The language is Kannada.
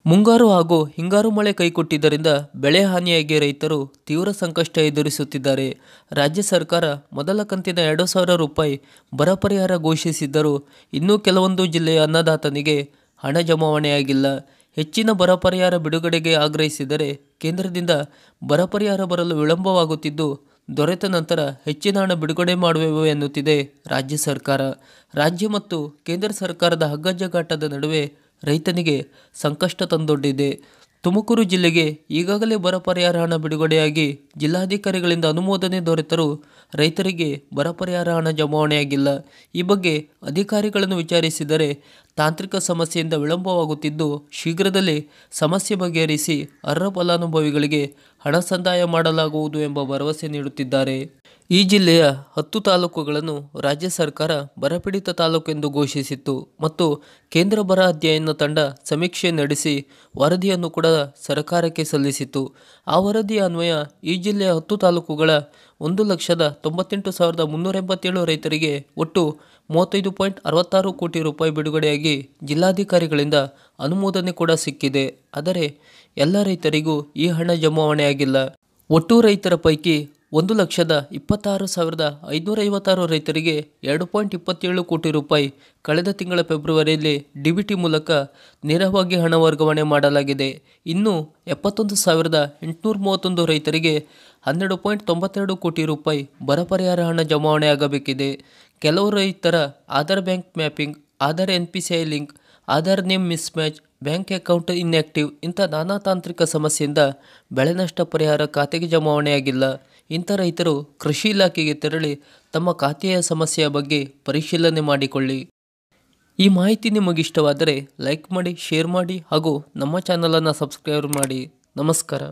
ಮುಂಗಾರು ಹಾಗೂ ಹಿಂಗಾರು ಮಳೆ ಕೈಕೊಟ್ಟಿದ್ದರಿಂದ ಬೆಳೆ ಹಾನಿಯಾಗಿ ರೈತರು ತೀವ್ರ ಸಂಕಷ್ಟ ಎದುರಿಸುತ್ತಿದ್ದಾರೆ. ರಾಜ್ಯ ಸರ್ಕಾರ ಮೊದಲ ಕಂತಿನ 2,000 ರೂಪಾಯಿ ಬರ ಪರಿಹಾರ ಘೋಷಿಸಿದ್ದರೂ ಇನ್ನೂ ಕೆಲವೊಂದು ಜಿಲ್ಲೆಯ ಅನ್ನದಾತನಿಗೆ ಹಣ ಜಮಾವಣೆಯಾಗಿಲ್ಲ. ಹೆಚ್ಚಿನ ಬರ ಪರಿಹಾರ ಬಿಡುಗಡೆಗೆ ಆಗ್ರಹಿಸಿದರೆ ಕೇಂದ್ರದಿಂದ ಬರ ಪರಿಹಾರ ಬರಲು ವಿಳಂಬವಾಗುತ್ತಿದ್ದು, ದೊರೆತ ನಂತರ ಹೆಚ್ಚಿನ ಹಣ ಬಿಡುಗಡೆ ಮಾಡುವೆವು ಎನ್ನುತ್ತಿದೆ ರಾಜ್ಯ ಸರ್ಕಾರ. ರಾಜ್ಯ ಮತ್ತು ಕೇಂದ್ರ ಸರ್ಕಾರದ ಹಗ್ಗಜಗ್ಗಾಟದ ನಡುವೆ ರೈತನಿಗೆ ಸಂಕಷ್ಟ ತಂದೊಡ್ಡಿದೆ. ತುಮಕೂರು ಜಿಲ್ಲೆಗೆ ಈಗಾಗಲೇ ಬರ ಪರಿಹಾರ ಹಣ ಬಿಡುಗಡೆಯಾಗಿ ಜಿಲ್ಲಾಧಿಕಾರಿಗಳಿಂದ ಅನುಮೋದನೆ ದೊರೆತರೂ ರೈತರಿಗೆ ಬರ ಪರಿಹಾರ ಹಣ ಜಮಾವಣೆಯಾಗಿಲ್ಲ. ಈ ಬಗ್ಗೆ ಅಧಿಕಾರಿಗಳನ್ನು ವಿಚಾರಿಸಿದರೆ ತಾಂತ್ರಿಕ ಸಮಸ್ಯೆಯಿಂದ ವಿಳಂಬವಾಗುತ್ತಿದ್ದು, ಶೀಘ್ರದಲ್ಲೇ ಸಮಸ್ಯೆ ಬಗೆಹರಿಸಿ ಅರ್ಹ ಫಲಾನುಭವಿಗಳಿಗೆ ಹಣ ಸಂದಾಯ ಮಾಡಲಾಗುವುದು ಎಂಬ ಭರವಸೆ ನೀಡುತ್ತಿದ್ದಾರೆ. ಈ ಜಿಲ್ಲೆಯ 10 ತಾಲೂಕುಗಳನ್ನು ರಾಜ್ಯ ಸರ್ಕಾರ ಬರಪೀಡಿತ ತಾಲೂಕು ಎಂದು ಘೋಷಿಸಿತ್ತು ಮತ್ತು ಕೇಂದ್ರ ಬರ ಅಧ್ಯಯನ ತಂಡ ಸಮೀಕ್ಷೆ ನಡೆಸಿ ವರದಿಯನ್ನು ಕೂಡ ಸರ್ಕಾರಕ್ಕೆ ಸಲ್ಲಿಸಿತ್ತು. ಆ ವರದಿಯ ಅನ್ವಯ ಈ ಜಿಲ್ಲೆಯ 10 ತಾಲೂಕುಗಳ 1,98,387 ರೈತರಿಗೆ ಒಟ್ಟು 35.66 ಕೋಟಿ ರೂಪಾಯಿ ಬಿಡುಗಡೆಯಾಗಿ ಜಿಲ್ಲಾಧಿಕಾರಿಗಳಿಂದ ಅನುಮೋದನೆ ಕೂಡ ಸಿಕ್ಕಿದೆ. ಆದರೆ ಎಲ್ಲ ರೈತರಿಗೂ ಈ ಹಣ ಜಮಾವಣೆಯಾಗಿಲ್ಲ. ಒಟ್ಟು ರೈತರ ಪೈಕಿ 1,26,556 ರೈತರಿಗೆ 2.27 ಕೋಟಿ ರೂಪಾಯಿ ಕಳೆದ ತಿಂಗಳ ಫೆಬ್ರವರಿಯಲ್ಲಿ ಡಿಬಿಟಿ ಮೂಲಕ ನೇರವಾಗಿ ಹಣ ವರ್ಗಾವಣೆ ಮಾಡಲಾಗಿದೆ. ಇನ್ನು 71,831 ರೈತರಿಗೆ 12.92 ಕೋಟಿ ರೂಪಾಯಿ ಬರ ಪರಿಹಾರ ಹಣ ಜಮಾವಣೆಯಾಗಬೇಕಿದೆ. ಕೆಲವು ರೈತರ Aadhaar bank mapping, Aadhaar NPCI link, Aadhaar name mismatch, bank account inactive ಇಂಥ ನಾನಾ ತಾಂತ್ರಿಕ ಸಮಸ್ಯೆಯಿಂದ ಬೆಳೆ ನಷ್ಟ ಪರಿಹಾರ ಖಾತೆಗೆ ಜಮಾವಣೆಯಾಗಿಲ್ಲ. ಇಂಥ ರೈತರು ಕೃಷಿ ಇಲಾಖೆಗೆ ತೆರಳಿ ತಮ್ಮ ಖಾತೆಯ ಸಮಸ್ಯೆಯ ಬಗ್ಗೆ ಪರಿಶೀಲನೆ ಮಾಡಿಕೊಳ್ಳಿ. ಈ ಮಾಹಿತಿ ನಿಮಗಿಷ್ಟವಾದರೆ ಲೈಕ್ ಮಾಡಿ, ಶೇರ್ ಮಾಡಿ ಹಾಗೂ ನಮ್ಮ ಚಾನಲನ್ನು ಸಬ್ಸ್ಕ್ರೈಬ್ ಮಾಡಿ. ನಮಸ್ಕಾರ.